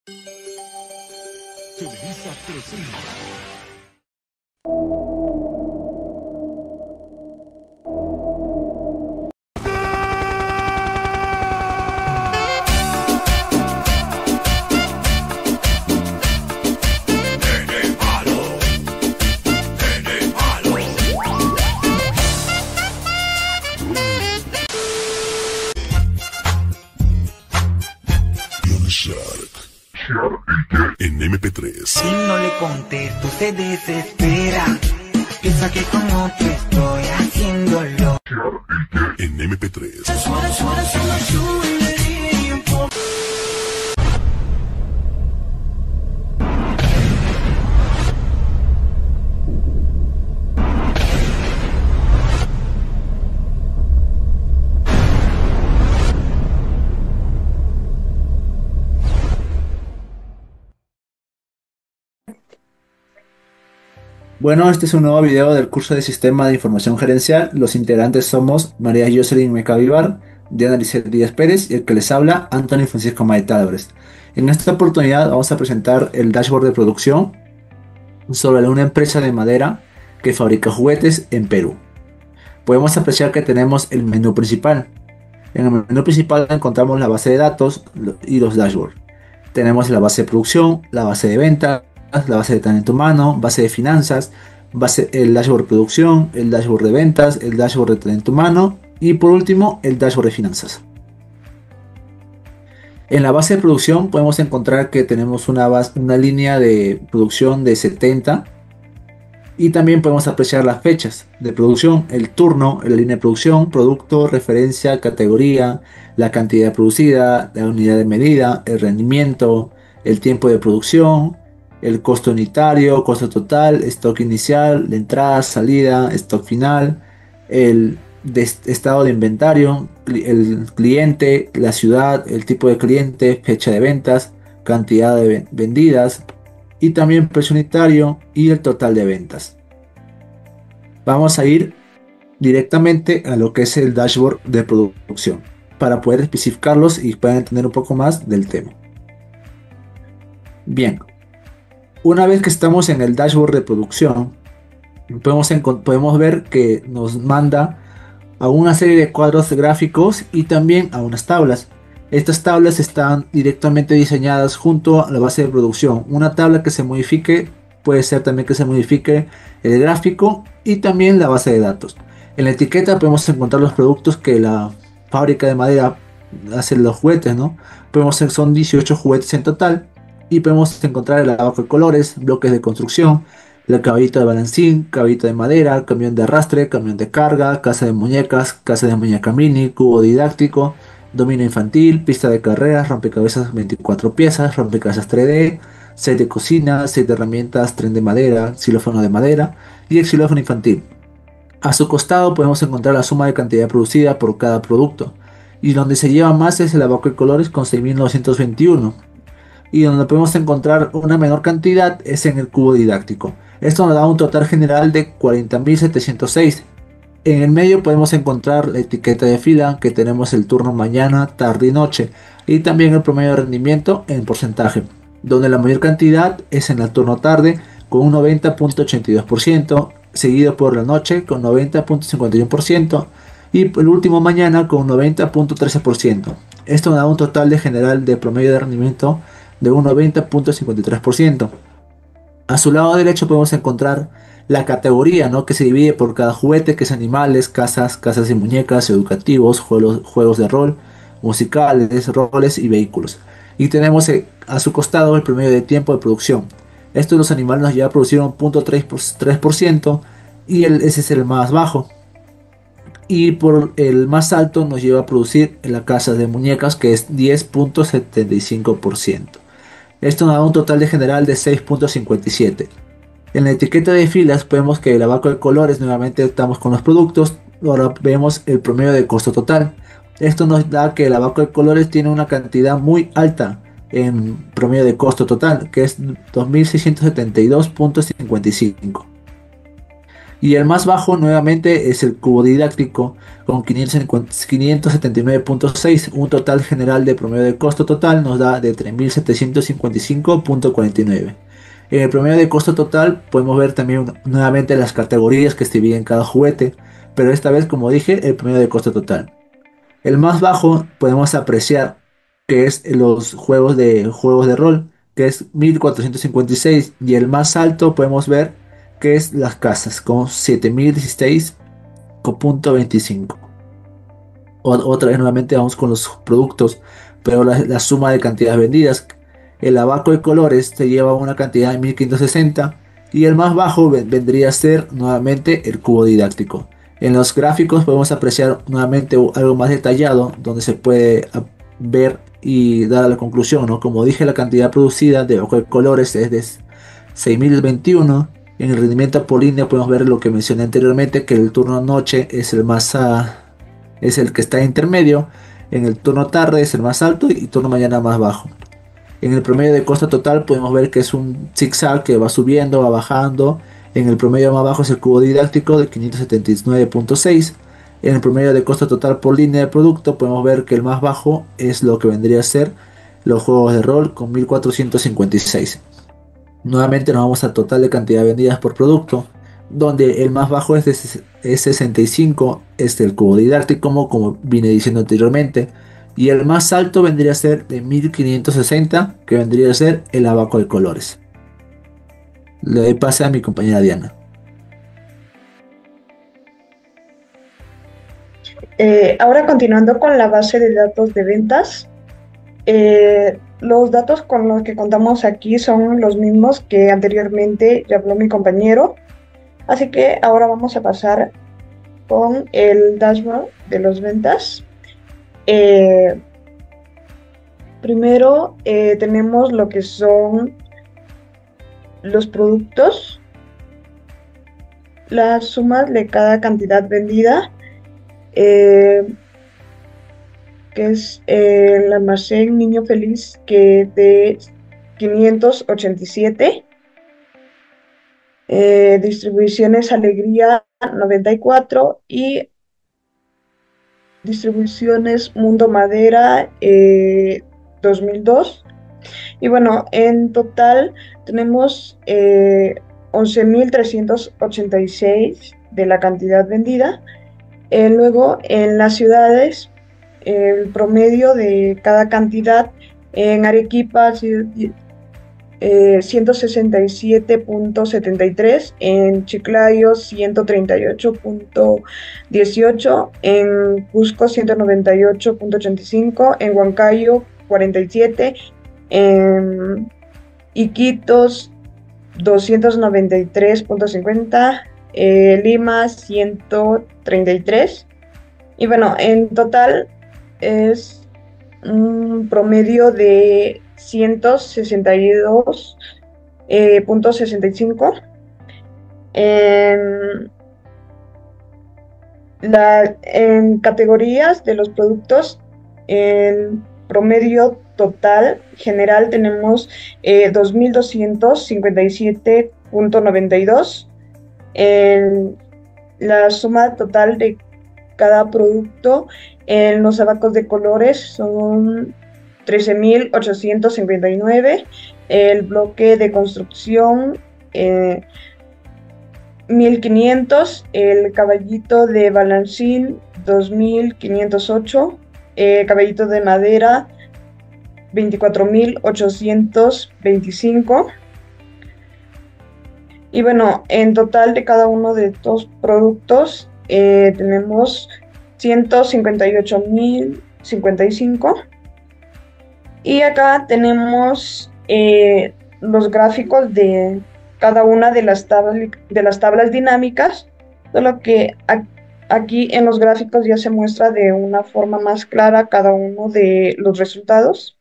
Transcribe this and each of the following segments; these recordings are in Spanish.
Televisa presenta. En MP3. Si no le contesto se desespera, piensa que con otro estoy haciéndolo. En MP3. Bueno, este es un nuevo video del curso de Sistema de Información Gerencial. Los integrantes somos María Jocelyn Mecavivar, Diana Lisset Díaz Pérez y el que les habla, Antonio Francisco Maeta Álvarez. En esta oportunidad vamos a presentar el dashboard de producción sobre una empresa de madera que fabrica juguetes en Perú. Podemos apreciar que tenemos el menú principal. En el menú principal encontramos la base de datos y los dashboards. Tenemos la base de producción, la base de ventas, la base de talento humano, base de finanzas, el dashboard de producción, el dashboard de ventas, el dashboard de talento humano y por último el dashboard de finanzas. En la base de producción podemos encontrar que tenemos una línea de producción de 70 y también podemos apreciar las fechas de producción, el turno, la línea de producción, producto, referencia, categoría, la cantidad producida, la unidad de medida, el rendimiento, el tiempo de producción, el costo unitario, costo total, stock inicial, de entrada, salida, stock final, el estado de inventario, el cliente, la ciudad, el tipo de cliente, fecha de ventas, cantidad de vendidas y también precio unitario y el total de ventas. Vamos a ir directamente a lo que es el dashboard de producción para poder especificarlos y puedan entender un poco más del tema. Bien. Una vez que estamos en el dashboard de producción, podemos ver que nos manda a una serie de cuadros gráficos y también a unas tablas. Estas tablas están directamente diseñadas junto a la base de producción. Una tabla que se modifique puede ser también que se modifique el gráfico y también la base de datos. En la etiqueta podemos encontrar los productos que la fábrica de madera hace los juguetes, ¿no? Son 18 juguetes en total. Y podemos encontrar el abaco de colores, bloques de construcción, el caballito de balancín, caballito de madera, camión de arrastre, camión de carga, casa de muñeca mini, cubo didáctico, dominio infantil, pista de carreras, rompecabezas 24 piezas, rompecabezas 3D, set de cocina, set de herramientas, tren de madera, xilófono de madera y el xilófono infantil. A su costado podemos encontrar la suma de cantidad producida por cada producto. Y donde se lleva más es el abaco de colores con 6.921. Y donde podemos encontrar una menor cantidad es en el cubo didáctico. Esto nos da un total general de 40.706. En el medio podemos encontrar la etiqueta de fila que tenemos el turno mañana, tarde y noche. Y también el promedio de rendimiento en porcentaje, donde la mayor cantidad es en el turno tarde con un 90.82%, seguido por la noche con 90.51% y el último mañana con 90.13%. Esto nos da un total de general de promedio de rendimiento de un 90.53%. A su lado derecho podemos encontrar la categoría, ¿no?, que se divide por cada juguete, que es animales, casas y muñecas, educativos, juegos de rol, musicales, roles y vehículos. Y tenemos a su costado el promedio de tiempo de producción. Esto de los animales nos lleva a producir un 0.3% y ese es el más bajo. Y por el más alto nos lleva a producir en la casa de muñecas, que es 10.75%. Esto nos da un total de general de 6.57. En la etiqueta de filas vemos que el abaco de colores, nuevamente estamos con los productos. Ahora vemos el promedio de costo total. Esto nos da que el abaco de colores tiene una cantidad muy alta en promedio de costo total, que es 2.672.55. Y el más bajo nuevamente es el cubo didáctico con 579.6. Un total general de promedio de costo total nos da de 3.755.49. En el promedio de costo total podemos ver también nuevamente las categorías que se dividen en cada juguete, pero esta vez, como dije, el promedio de costo total. El más bajo podemos apreciar que es los juegos de rol, que es 1456, y el más alto podemos ver que es las casas con 7016.25. Otra vez nuevamente vamos con los productos, pero la suma de cantidades vendidas. El abaco de colores se lleva una cantidad de 1560 y el más bajo vendría a ser nuevamente el cubo didáctico. En los gráficos podemos apreciar nuevamente algo más detallado donde se puede ver y dar a la conclusión, ¿no? Como dije, la cantidad producida de abaco de colores es de 6021. En el rendimiento por línea podemos ver lo que mencioné anteriormente, que el turno noche es el más es el que está intermedio, en el turno tarde es el más alto y turno mañana más bajo. En el promedio de costo total podemos ver que es un zigzag que va subiendo, va bajando. En el promedio más bajo es el cubo didáctico de 579.6. En el promedio de costo total por línea de producto podemos ver que el más bajo es lo que vendría a ser los juegos de rol con 1456. Nuevamente nos vamos al total de cantidad vendidas por producto, donde el más bajo es 65, es el cubo didáctico, como vine diciendo anteriormente, y el más alto vendría a ser de 1560, que vendría a ser el abaco de colores. Le doy pase a mi compañera Diana. Ahora continuando con la base de datos de ventas, los datos con los que contamos aquí son los mismos que anteriormente ya habló mi compañero, así que ahora vamos a pasar con el dashboard de las ventas. Primero tenemos lo que son los productos, las sumas de cada cantidad vendida, que es el almacén Niño Feliz, que es de 587, distribuciones Alegría 94 y distribuciones Mundo Madera 2002. Y bueno, en total tenemos 11.386 de la cantidad vendida. Luego, en las ciudades, el promedio de cada cantidad en Arequipa 167.73, en Chiclayo 138.18, en Cusco 198.85, en Huancayo 47, en Iquitos 293.50, Lima 133. Y bueno, en total es un promedio de 162.65. En categorías de los productos, el promedio total general tenemos 2.257.92. La suma total de cada producto en los abacos de colores son 13.859. El bloque de construcción 1.500. El caballito de balancín 2.508. Caballito de madera 24.825. Y bueno, en total de cada uno de estos productos tenemos 158.055. Y acá tenemos los gráficos de cada una de las tablas dinámicas, solo que aquí en los gráficos ya se muestra de una forma más clara cada uno de los resultados.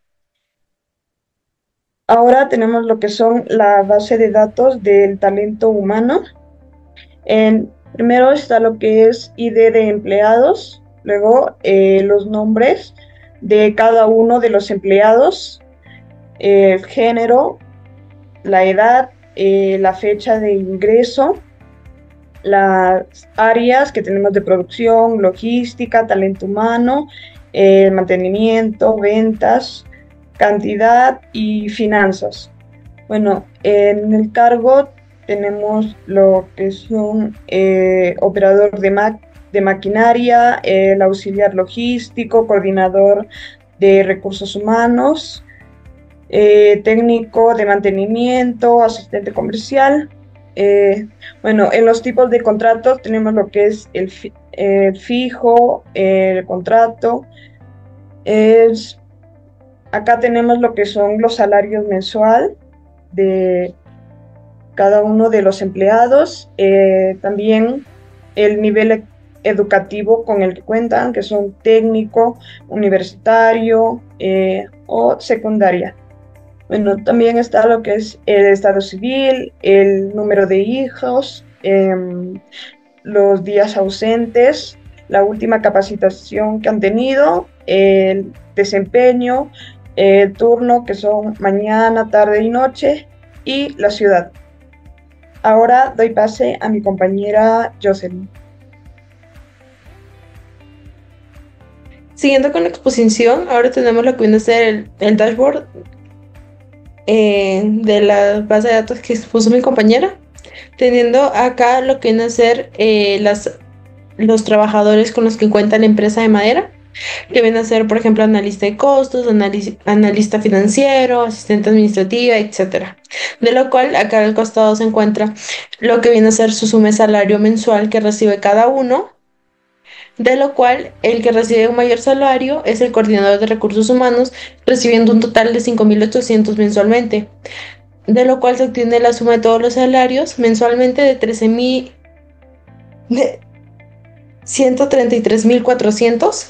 Ahora tenemos lo que son la base de datos del talento humano. Primero está lo que es ID de empleados, luego los nombres de cada uno de los empleados, género, la edad, la fecha de ingreso, las áreas que tenemos de producción, logística, talento humano, mantenimiento, ventas, cantidad y finanzas. Bueno, en el cargo tenemos lo que son operador de maquinaria, el auxiliar logístico, coordinador de recursos humanos, técnico de mantenimiento, asistente comercial. Bueno, en los tipos de contratos tenemos lo que es el fijo, el contrato. Acá tenemos lo que son los salarios mensual de cada uno de los empleados, también el nivel educativo con el que cuentan, que son técnico, universitario o secundaria. Bueno, también está lo que es el estado civil, el número de hijos, los días ausentes, la última capacitación que han tenido, el desempeño, el turno, que son mañana, tarde y noche, y la ciudad. Ahora doy pase a mi compañera Jocelyn. Siguiendo con la exposición, ahora tenemos lo que viene a ser el dashboard de la base de datos que expuso mi compañera, teniendo acá lo que viene a ser los trabajadores con los que cuenta la empresa de madera, que viene a ser, por ejemplo, analista de costos, analista financiero, asistente administrativa, etcétera. De lo cual acá al costado se encuentra lo que viene a ser su suma de salario mensual que recibe cada uno, de lo cual el que recibe un mayor salario es el coordinador de recursos humanos, recibiendo un total de 5.800 mensualmente, de lo cual se obtiene la suma de todos los salarios mensualmente de 133.400.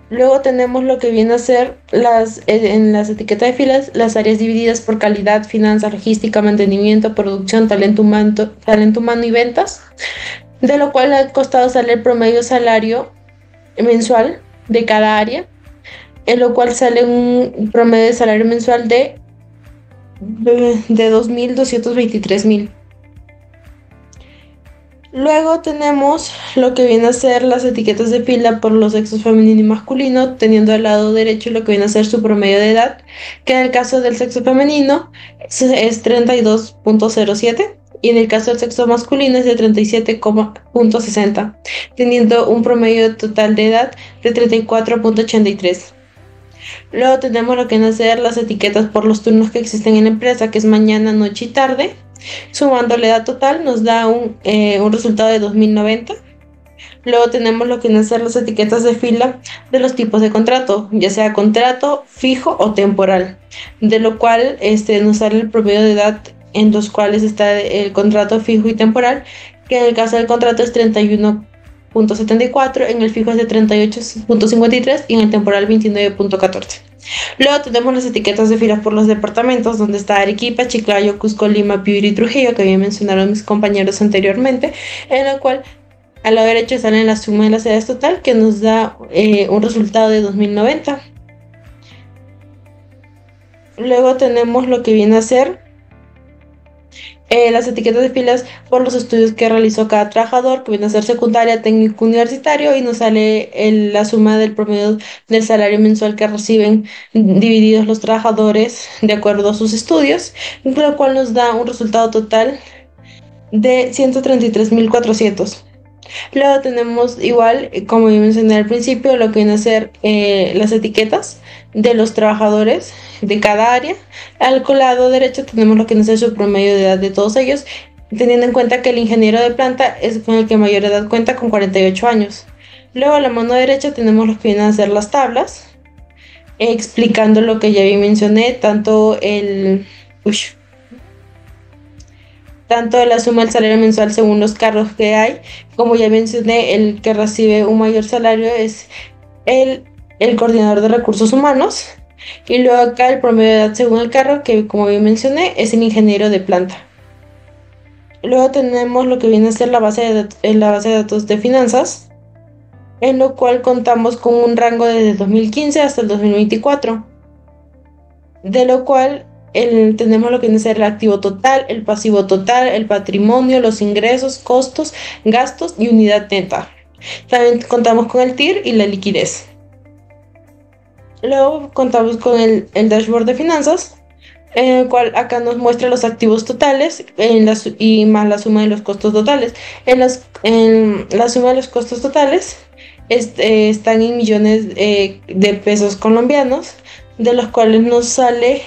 Luego tenemos lo que viene a ser en las etiquetas de filas, las áreas divididas por calidad, finanzas, logística, mantenimiento, producción, talento humano y ventas, de lo cual al costado sale el promedio salario mensual de cada área, en lo cual sale un promedio de salario mensual de 2.223.000. Luego tenemos lo que viene a ser las etiquetas de fila por los sexos femenino y masculino, teniendo al lado derecho lo que viene a ser su promedio de edad, que en el caso del sexo femenino es 32.07 y en el caso del sexo masculino es de 37.60, teniendo un promedio total de edad de 34.83. Luego tenemos lo que viene a ser las etiquetas por los turnos que existen en la empresa, que es mañana, noche y tarde. Sumando la edad total nos da un resultado de 2090. Luego tenemos lo que vienen a ser las etiquetas de fila de los tipos de contrato, ya sea contrato fijo o temporal, de lo cual nos sale el promedio de edad en los cuales está el contrato fijo y temporal, que en el caso del contrato es 31.74, en el fijo es de 38.53 y en el temporal 29.14. Luego tenemos las etiquetas de filas por los departamentos, donde está Arequipa, Chiclayo, Cusco, Lima, Piura y Trujillo, que había mencionado mis compañeros anteriormente, en la cual al lado derecho sale la suma de las edades total, que nos da un resultado de 2090. Luego tenemos lo que viene a ser las etiquetas de filas por los estudios que realizó cada trabajador, que viene a ser secundaria, técnico universitario, y nos sale la suma del promedio del salario mensual que reciben divididos los trabajadores de acuerdo a sus estudios, lo cual nos da un resultado total de 133.400. Luego tenemos igual, como yo mencioné al principio, lo que viene a ser las etiquetas de los trabajadores de cada área. Al lado derecho tenemos lo que viene a ser su promedio de edad de todos ellos, teniendo en cuenta que el ingeniero de planta es con el que mayor edad cuenta, con 48 años. Luego a la mano derecha tenemos lo que vienen a ser las tablas, explicando lo que ya bien mencioné, tanto la suma del salario mensual según los cargos que hay. Como ya mencioné, el que recibe un mayor salario es el coordinador de recursos humanos, y luego acá el promedio de edad según el cargo, que como bien mencioné es el ingeniero de planta. Luego tenemos lo que viene a ser la base de datos de finanzas, en lo cual contamos con un rango desde 2015 hasta el 2024, de lo cual tenemos lo que viene a ser el activo total, el pasivo total, el patrimonio, los ingresos, costos, gastos y unidad neta. También contamos con el TIR y la liquidez. Luego contamos con el dashboard de finanzas, en el cual acá nos muestra los activos totales y más la suma de los costos totales. En la suma de los costos totales están en millones de pesos colombianos, de los cuales nos sale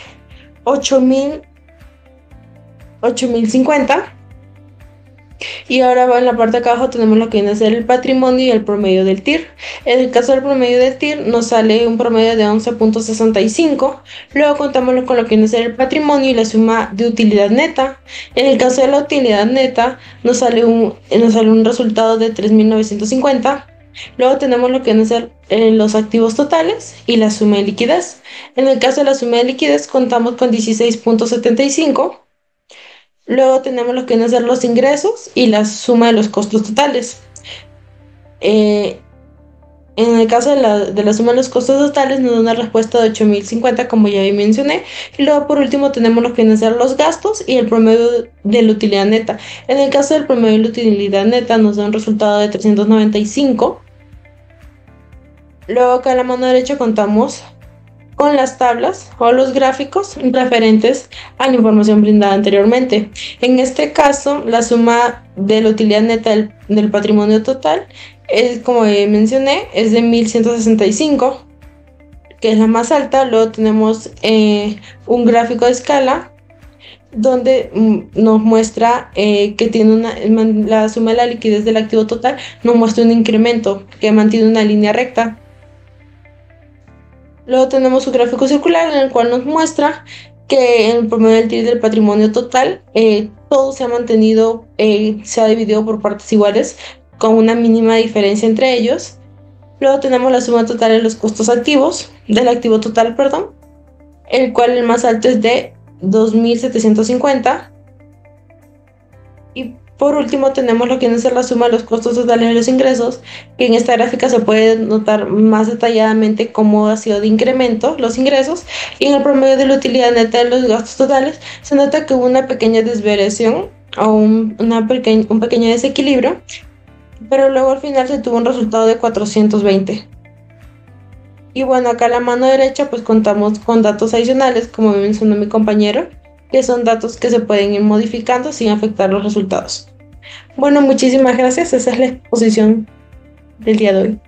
8.050. Y ahora en la parte de acá abajo tenemos lo que viene a ser el patrimonio y el promedio del TIR. En el caso del promedio del TIR nos sale un promedio de 11.65. Luego contamos con lo que viene a ser el patrimonio y la suma de utilidad neta. En el caso de la utilidad neta nos sale un resultado de 3.950. Luego tenemos lo que viene a ser los activos totales y la suma de liquidez. En el caso de la suma de liquidez contamos con 16.75. Luego tenemos lo que viene a ser los ingresos y la suma de los costos totales. En el caso de la suma de los costos totales nos da una respuesta de 8.050, como ya mencioné. Y luego por último tenemos lo que viene a ser los gastos y el promedio de la utilidad neta. En el caso del promedio de la utilidad neta nos da un resultado de 395. Luego acá en la mano derecha contamos con las tablas o los gráficos referentes a la información brindada anteriormente. En este caso, la suma de la utilidad neta del patrimonio total es, como mencioné, es de 1.165, que es la más alta. Luego tenemos un gráfico de escala donde nos muestra que tiene la suma de la liquidez del activo total, nos muestra un incremento que mantiene una línea recta. Luego tenemos un gráfico circular en el cual nos muestra que en el promedio del TIR del patrimonio total todo se ha mantenido, se ha dividido por partes iguales con una mínima diferencia entre ellos. Luego tenemos la suma total de los costos activos, del activo total, perdón, el cual el más alto es de 2.750. Y por último tenemos lo que viene a ser la suma de los costos totales de los ingresos, que en esta gráfica se puede notar más detalladamente cómo ha sido de incremento los ingresos, y en el promedio de la utilidad neta de los gastos totales se nota que hubo una pequeña desvariación o un pequeño desequilibrio, pero luego al final se tuvo un resultado de 420. Y bueno, acá a la mano derecha pues contamos con datos adicionales, como mencionó mi compañero, que son datos que se pueden ir modificando sin afectar los resultados. Bueno, muchísimas gracias. Esa es la exposición del día de hoy.